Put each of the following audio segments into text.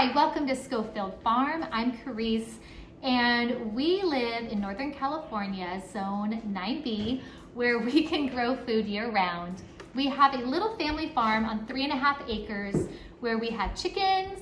Hi, welcome to Scofield Farm. I'm Carice, and we live in Northern California, Zone 9B, where we can grow food year-round. We have a little family farm on 3.5 acres where we have chickens,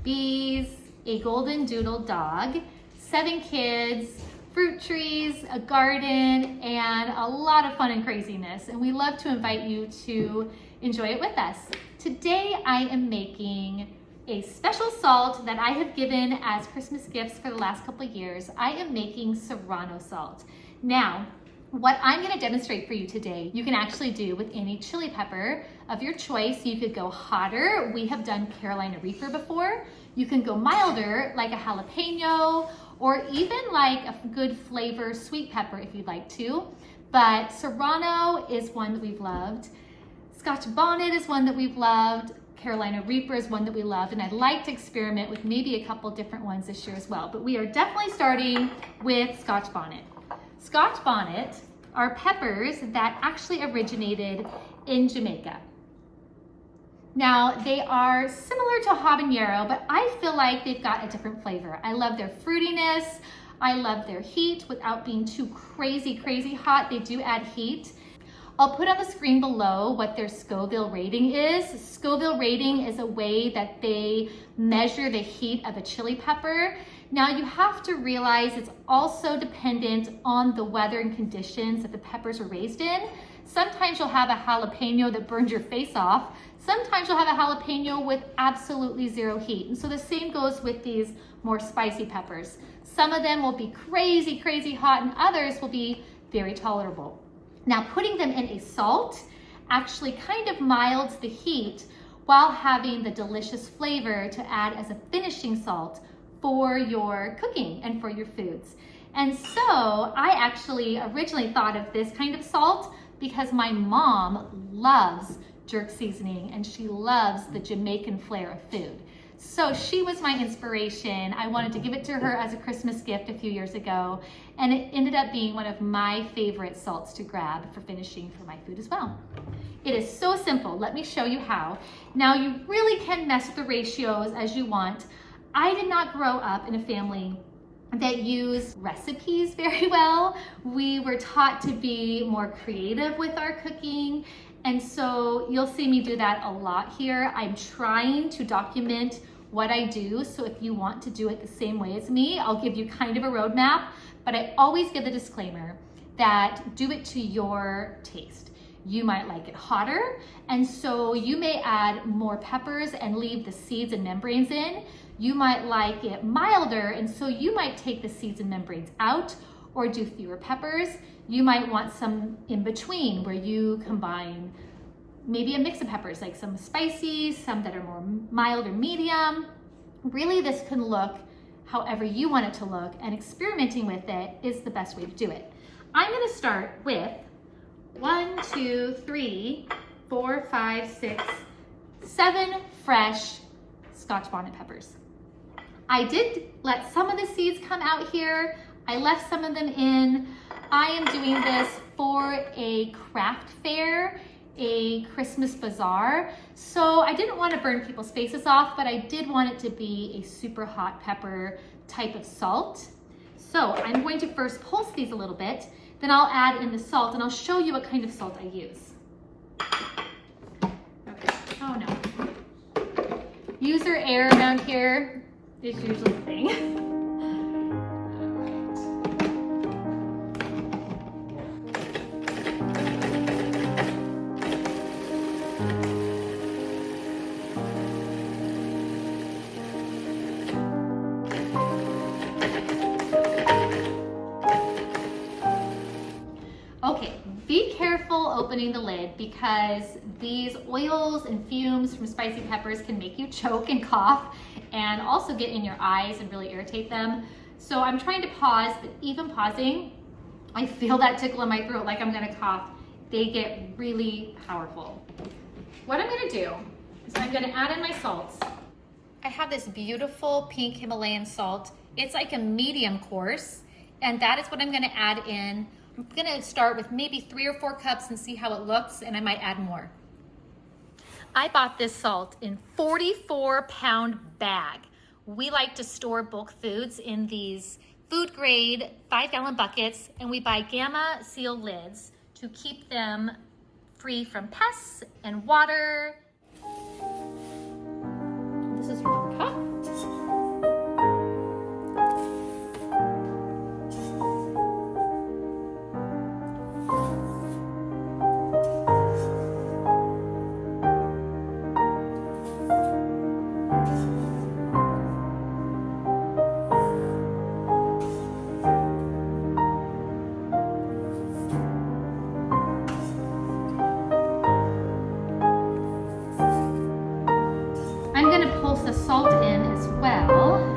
bees, a golden doodle dog, 7 kids, fruit trees, a garden, and a lot of fun and craziness. And we love to invite you to enjoy it with us. Today I am making a special salt that I have given as Christmas gifts for the last couple of years. I am making Serrano salt. Now, what I'm going to demonstrate for you today, you can actually do with any chili pepper of your choice. You could go hotter. We have done Carolina Reaper before. You can go milder, like a jalapeno, or even like a good flavor sweet pepper if you'd like to. But Serrano is one that we've loved. Scotch Bonnet is one that we've loved. Carolina Reaper is one that we loved, and I'd like to experiment with maybe a couple different ones this year as well. But we are definitely starting with Scotch Bonnet. Scotch Bonnet are peppers that actually originated in Jamaica. Now, they are similar to habanero, but I feel like they've got a different flavor. I love their fruitiness. I love their heat without being too crazy hot. They do add heat. I'll put on the screen below what their Scoville rating is. Scoville rating is a way that they measure the heat of a chili pepper. Now you have to realize it's also dependent on the weather and conditions that the peppers are raised in. Sometimes you'll have a jalapeno that burns your face off. Sometimes you'll have a jalapeno with absolutely zero heat. And so the same goes with these more spicy peppers. Some of them will be crazy hot, and others will be very tolerable. Now, putting them in a salt actually kind of milds the heat while having the delicious flavor to add as a finishing salt for your cooking and for your foods. And so I actually originally thought of this kind of salt because my mom loves jerk seasoning and she loves the Jamaican flair of food. So she was my inspiration. I wanted to give it to her as a Christmas gift a few years ago, and it ended up being one of my favorite salts to grab for finishing for my food as well. It is so simple. Let me show you how. Now, you really can mess with the ratios as you want. I did not grow up in a family that used recipes very well. We were taught to be more creative with our cooking. And so you'll see me do that a lot here. I'm trying to document what I do. So if you want to do it the same way as me, I'll give you kind of a roadmap, but I always give the disclaimer that do it to your taste. You might like it hotter, and so you may add more peppers and leave the seeds and membranes in. You might like it milder, and so you might take the seeds and membranes out or do fewer peppers. You might want some in between where you combine maybe a mix of peppers, like some spicy, some that are more mild or medium. Really, this can look however you want it to look, and experimenting with it is the best way to do it. I'm gonna start with 1, 2, 3, 4, 5, 6, 7 fresh Scotch Bonnet peppers. I did let some of the seeds come out here. I left some of them in. I am doing this for a craft fair, a Christmas bazaar. So I didn't want to burn people's faces off, but I did want it to be a super hot pepper type of salt. So I'm going to first pulse these a little bit, then I'll add in the salt, and I'll show you what kind of salt I use. Okay, oh no. User error around here is usually the thing. Okay, be careful opening the lid because these oils and fumes from spicy peppers can make you choke and cough and also get in your eyes and really irritate them. So I'm trying to pause, but even pausing, I feel that tickle in my throat like I'm gonna cough. They get really powerful. What I'm gonna do is I'm gonna add in my salts. I have this beautiful pink Himalayan salt. It's like a medium coarse, and that is what I'm gonna add in. I'm gonna start with maybe 3 or 4 cups and see how it looks, and I might add more. I bought this salt in 44-pound bag, we like to store bulk foods in these food grade 5-gallon buckets, and we buy Gamma seal lids to keep them free from pests and water. This is 1 cup. I'm going to pulse the salt in as well.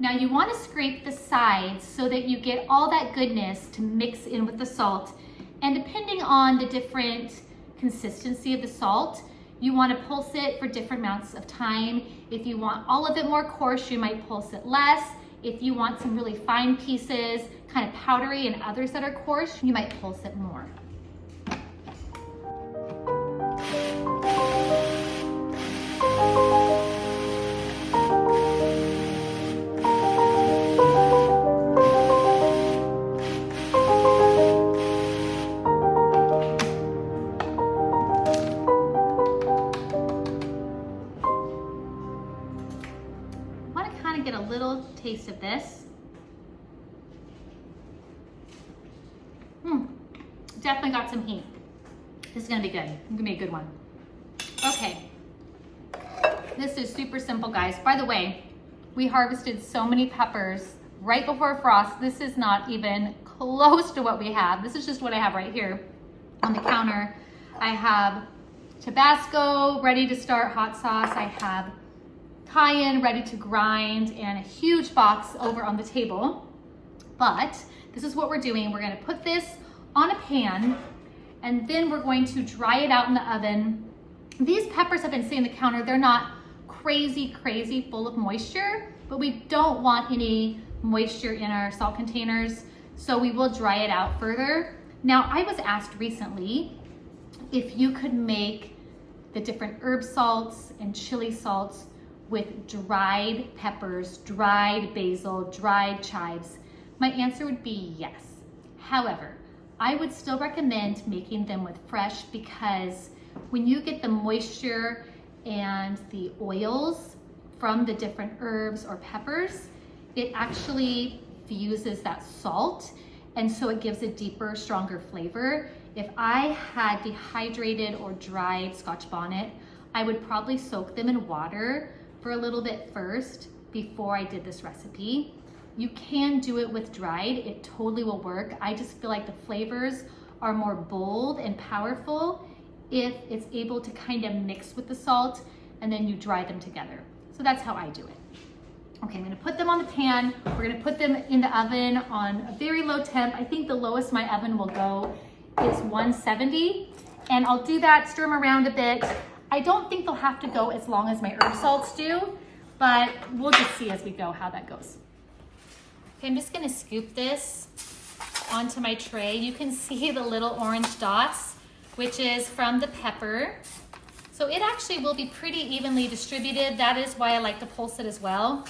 Now you want to scrape the sides so that you get all that goodness to mix in with the salt. And depending on the different consistency of the salt, you want to pulse it for different amounts of time. If you want all of it more coarse, you might pulse it less. If you want some really fine pieces, kind of powdery, and others that are coarse, you might pulse it more. Get a little taste of this. Definitely got some heat. This is gonna be good. It's gonna be a good one. Okay, this is super simple, guys. By the way, we harvested so many peppers right before frost. This is not even close to what we have. This is just what I have right here on the counter. I have Tabasco ready to start hot sauce. I have cayenne ready to grind, and a huge box over on the table. But this is what we're doing. We're going to put this on a pan, and then we're going to dry it out in the oven. These peppers have been sitting on the counter. They're not crazy full of moisture, but we don't want any moisture in our salt containers, so we will dry it out further. Now, I was asked recently if you could make the different herb salts and chili salts with dried peppers, dried basil, dried chives. My answer would be yes. However, I would still recommend making them with fresh, because when you get the moisture and the oils from the different herbs or peppers, it actually fuses that salt, and so it gives a deeper, stronger flavor. If I had dehydrated or dried Scotch bonnet, I would probably soak them in water for a little bit first before I did this recipe. You can do it with dried, it totally will work. I just feel like the flavors are more bold and powerful if it's able to kind of mix with the salt and then you dry them together. So that's how I do it. Okay, I'm gonna put them on the pan. We're gonna put them in the oven on a very low temp. I think the lowest my oven will go is 170. And I'll do that, stir them around a bit. I don't think they'll have to go as long as my herb salts do, but we'll just see as we go how that goes. Okay, I'm just gonna scoop this onto my tray. You can see the little orange dots, which is from the pepper. So it actually will be pretty evenly distributed. That is why I like to pulse it as well.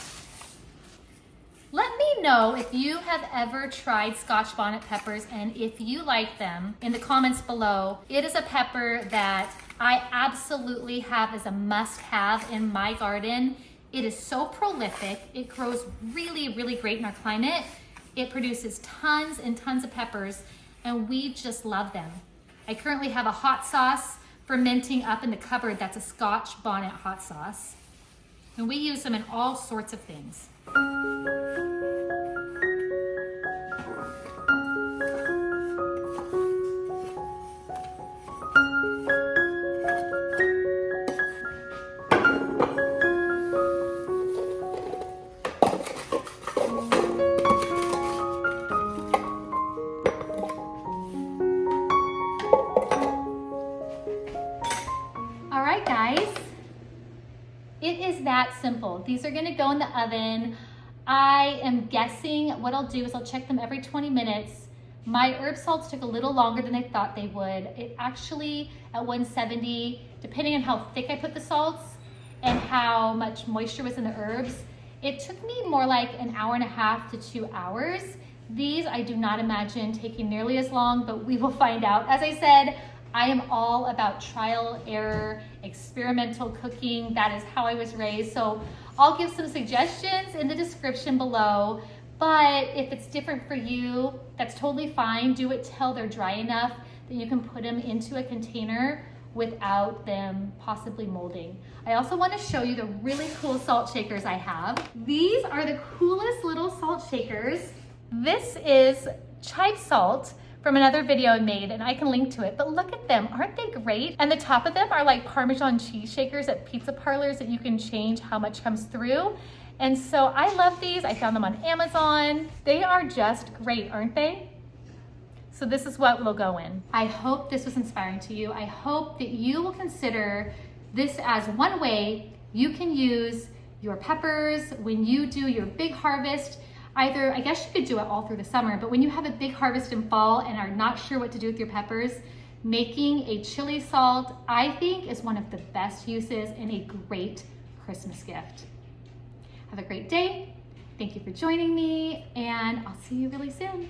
Let me know if you have ever tried Scotch bonnet peppers and if you like them in the comments below. It is a pepper that I absolutely have as a must-have in my garden. It is so prolific. It grows really great in our climate. It produces tons and tons of peppers, and we just love them. I currently have a hot sauce fermenting up in the cupboard that's a Scotch bonnet hot sauce. And we use them in all sorts of things. right, guys. It is that simple. These are gonna go in the oven. I am guessing what I'll do is I'll check them every 20 minutes. My herb salts took a little longer than I thought they would. It actually, at 170, depending on how thick I put the salts and how much moisture was in the herbs, it took me more like an hour and a half to 2 hours. These I do not imagine taking nearly as long, but we will find out. As I said, I am all about trial, error, experimental cooking. That is how I was raised. So I'll give some suggestions in the description below, but if it's different for you, that's totally fine. Do it till they're dry enough that you can put them into a container without them possibly molding. I also want to show you the really cool salt shakers I have. These are the coolest little salt shakers. This is chive salt from another video I made, and I can link to it, but look at them, aren't they great? And the top of them are like Parmesan cheese shakers at pizza parlors that you can change how much comes through. And so I love these. I found them on Amazon. They are just great, aren't they? So this is what will go in. I hope this was inspiring to you. I hope that you will consider this as one way you can use your peppers when you do your big harvest. Either, I guess you could do it all through the summer, but when you have a big harvest in fall and are not sure what to do with your peppers, making a chili salt, I think, is one of the best uses and a great Christmas gift. Have a great day. Thank you for joining me, and I'll see you really soon.